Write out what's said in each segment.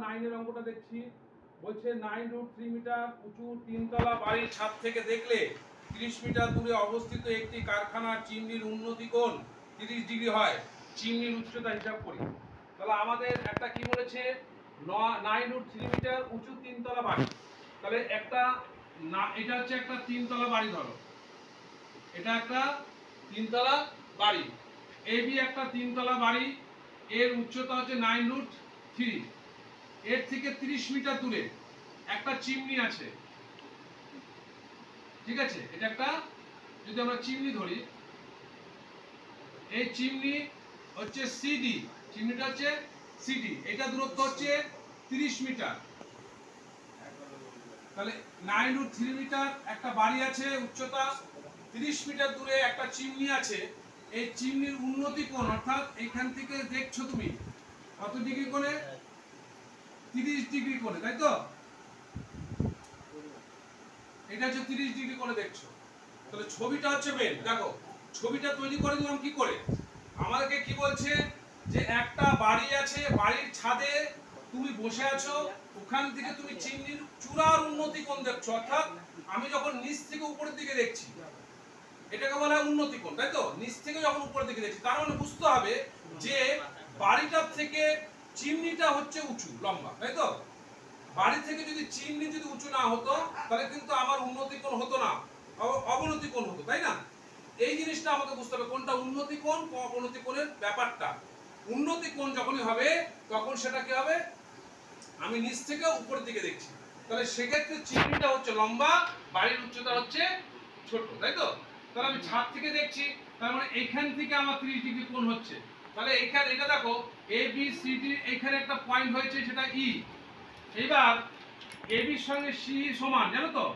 9 এর অঙ্কটা দেখছি। বলছে 9√3 মিটার উঁচু 3তলা বাড়ির ছাদ থেকে দেখলে 30 মিটার দূরে অবস্থিত একটি কারখানার চিমনির উন্নতি কোণ 30 ডিগ্রি হয়। চিমনির উচ্চতা হিসাব করি। তাহলে আমাদের একটা কি বলেছে, 9√3 মিটার উঁচু 3তলা বাড়ি। তাহলে একটা এটা হচ্ছে একটা 3তলা বাড়ি, ধরো এটা একটা 3তলা বাড়ি। এবি একটা 3তলা বাড়ি, এর উচ্চতা হচ্ছে 9√3। এর থেকে 30 মিটার দূরে একটা চিমনি আছে, ঠিক আছে? এটা একটা, যদি আমরা চিমনি ধরি, এই চিমনি হচ্ছে সিডি, চিমনিটা হচ্ছে সিডি, এটা দূরত্ব হচ্ছে 30 মিটার। তাহলে 9√3 মিটার একটা বাড়ি আছে, উচ্চতা 30 মিটার দূরে একটা চিমনি আছে। এই চিমনির উন্নতি কোণ, অর্থাৎ এখান থেকে দেখছো তুমি কত ডিগ্রি কোণে? 30 ডিগ্রি কোণে, তাই তো? এটা হচ্ছে 30 ডিগ্রি কোণে দেখছো। তাহলে ছবিটা হচ্ছে মেন। দেখো ছবিটা তৈরি করে দিলাম কি করে। আমাদেরকে কি বলছে যে একটা বাড়ি আছে, বাড়ির ছাদে তুমি বসে আছো, ওখান থেকে তুমি চিমনির চূড়ার উন্নতি কোণ দেখছো। অর্থাৎ আমি যখন নিচ থেকে উপরের দিকে দেখছি, এটাকে বলা হয় উন্নতি কোণ, তাই তো? নিচ থেকে যখন উপরের দিকে দেখছি, তার মানে বুঝতে হবে যে বাড়িটার থেকে চিমনিটা হচ্ছে উঁচু, লম্বা, তাই তো? বাড়ি থেকে যদি চিমনি যদি উঁচু না হতো, তাহলে কিন্তু আমার উন্নতি কোণ হতো না, অবনতি কোণ হতো, তাই না? এই জিনিসটা আমাকে বুঝতে হবে, কোনটা উন্নতি কোণ, অবনতি কোণের ব্যাপারটা। উন্নতি কোণ যখনই হবে, তখন সেটা কি হবে, আমি নিচ থেকে উপরের দিকে দেখছি। তাহলে সেক্ষেত্রে চিমনিটা হচ্ছে লম্বা, বাড়ির উচ্চতা হচ্ছে ছোট, তাই তো? তাহলে আমি ছাদ থেকে দেখছি, তার মানে এখান থেকে আমার 30 ডিগ্রি কোণ হচ্ছে। তাহলে এখানে এটা দেখো, এ বি সি ডি, এখানে একটা পয়েন্ট হয়েছে, সেটা ই। এবার এবির সঙ্গে সি সমান, জানো তো?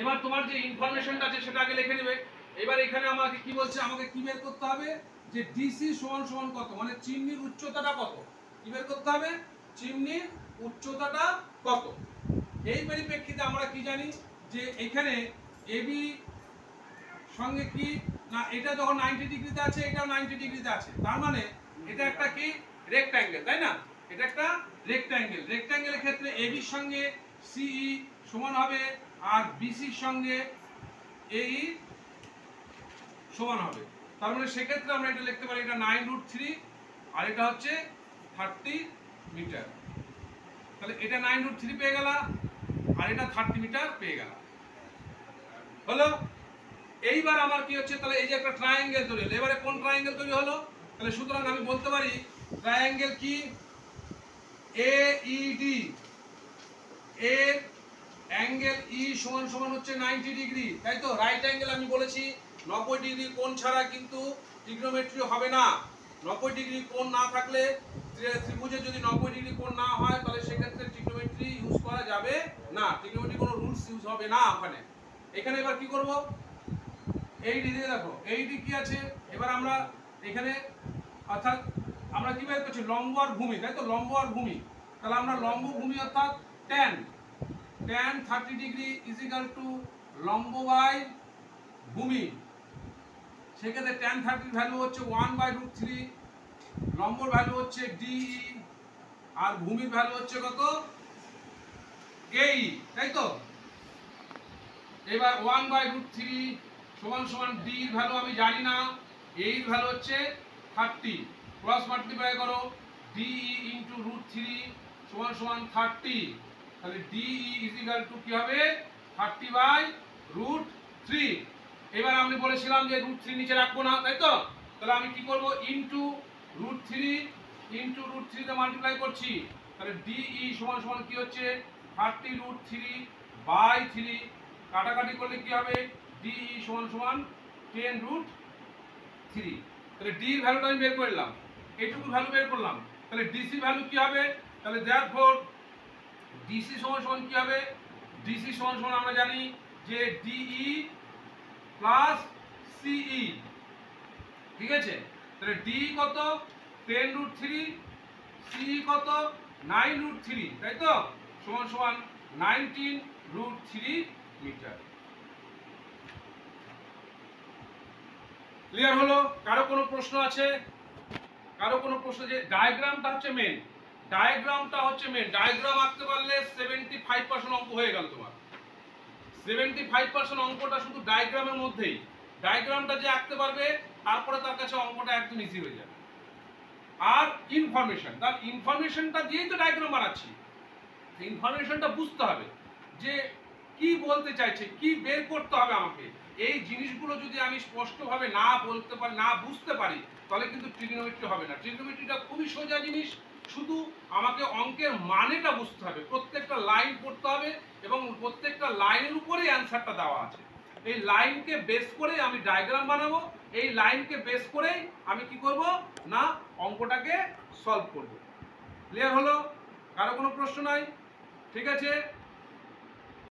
এবার তোমার যে ইনফরমেশনটা আছে সেটা আগে লিখে নেবে। এবার এখানে আমাকে কি বলছে, আমাকে কি বের করতে হবে, যে ডিসি সমান সমান কত, মানে চিমনির উচ্চতাটা কত, কি বের করতে হবে, চিমনির উচ্চতাটা কত। এই পরিপ্রেক্ষিতে আমরা কি জানি, যে এখানে এবি সঙ্গে কি না, এটা যখন 90 ডিগ্রিতে আছে, এটাও 90 ডিগ্রিতে আছে, তার মানে এটা একটা কি রেক্ট্যাঙ্গেল, তাই না? এটা একটা রেক্ট্যাঙ্গেল। রেক্ট্যাঙ্গেলের ক্ষেত্রে এবি এর সঙ্গে সিই সমান হবে, আর বিসির সঙ্গে এই সমান হবে। তার মানে সেক্ষেত্রে আমরা এটা লিখতে পারি, এটা 9√3 আর এটা হচ্ছে 30 মিটার। তাহলে এটা 9√3 পেয়ে গেল, আর এটা 30 মিটার পেয়ে গেল, হলো? এইবার আমার কি হচ্ছে, তাহলে এই যে একটা ট্রায়াঙ্গেল তৈরি হলো। এবারে কোন ট্রায়াঙ্গেল তৈরি হলো? তাহলে সুতরাং আমি বলতে পারি ট্রায়াঙ্গেল কি, AED, এর অ্যাঙ্গেল ই সমান সমান হচ্ছে 90 ডিগ্রি, তাই তো? রাইট অ্যাঙ্গেল আমি বলেছি 90 ডিগ্রি কোণ ছাড়া কিন্তু ট্রিগনোমেট্রি হবে না। 90 ডিগ্রি কোণ না থাকলে, ত্রিভুজের যদি 90 ডিগ্রি কোণ না হয়, তাহলে সেক্ষেত্রে ট্রিগনোমেট্রি ইউজ করা যাবে না, ট্রিগনোমেট্রি কোনো রুলস ইউজ হবে না ওখানে। এখানে এবার কি করব, এই দিকে দেখো, এই দিক কি আছে, এবার আমরা এখানে, অর্থাৎ আমরা কি বের করছি, লম্ব আর ভূমি, তাই তো? লম্ব আর ভূমি। তাহলে আমরা লম্ব ভূমি অর্থাৎ tan 30 degree is equal to লম্ব বাই ভূমি। সেক্ষেত্রে tan 30 ভ্যালু হচ্ছে 1/√3, লম্বর ভ্যালু হচ্ছে ডি, আর ভূমির ভ্যালু হচ্ছে কত, এই, তাই তো? এবার 1/√3 সমান সমান ডি এর ভ্যালু আমি জানি না, এই ভ্যালু হচ্ছে 30, ক্রস মাল্টিপ্লাই করো, ডি ইনটু √3 সমান সমান 30। তাহলে ডি ইজ ইকুয়াল টু কি হবে, 30/√3। এবার আমি বলেছিলাম যে √3 নিচে রাখবো না, তাই তো? তাহলে আমি কি করব, ইনটু √3 তে মাল্টিপ্লাই করছি। তাহলে ডি সমান সমান কি হচ্ছে, 30√3/3, কাটাকাটি করলে কি হবে, ডি সমান সমান 10√3। তাহলে ডি এর ভ্যালুটা আমি বের করলাম, এইটুকু ভ্যালু বের করলাম। তাহলে ডিসি ভ্যালু কি হবে, তাহলে দেয়ারফর ডিসি সমান সমান কি হবে, ডিসি সমান সমান আমরা জানি যে ডিই প্লাস সিই, ঠিক আছে? তাহলে ডি কত, 10√3, সিই কত, 9√3, তাই তো? সমান সমান 19√3 মিটার। ক্লিয়ার হলো? কারো কোনো প্রশ্ন আছে? কারো কোনো প্রশ্ন? যে ডায়াগ্রামটা হচ্ছে মেন, ডায়াগ্রামটা হচ্ছে মেন। ডায়াগ্রাম আঁকতে পারলে 75% অঙ্ক হয়ে গেল তোমার। 75% অঙ্কটা শুধু ডায়াগ্রামের মধ্যেই। ডায়াগ্রামটা যে আঁকতে পারবে তারপরে তার কাছে অঙ্কটা একদম ইজি হয়ে যাবে। আর ইনফরমেশন, তার ইনফরমেশনটা দিয়েই তো ডায়াগ্রাম বানাচ্ছি। ইনফরমেশনটা বুঝতে হবে যে কি বলতে চাইছে, কি বের করতে হবে আমাকে। এই জিনিসগুলো যদি আমি স্পষ্টভাবে না বলতে পারি, না বুঝতে পারি, তাহলে কিন্তু ট্রিগনোমেট্রি হবে না। ট্রিগনোমেট্রিটা খুবই সোজা জিনিস, শুধু আমাকে অঙ্কের মানেটা বুঝতে হবে, প্রত্যেকটা লাইন পড়তে হবে এবং প্রত্যেকটা লাইনের উপরেই অ্যান্সারটা দেওয়া আছে। এই লাইনকে বেস করে আমি ডায়াগ্রাম বানাবো, এই লাইনকে বেস করেই আমি কি করব না অঙ্কটাকে সলভ করব। ক্লিয়ার হলো? কারো কোনো প্রশ্ন নাই? ঠিক আছে।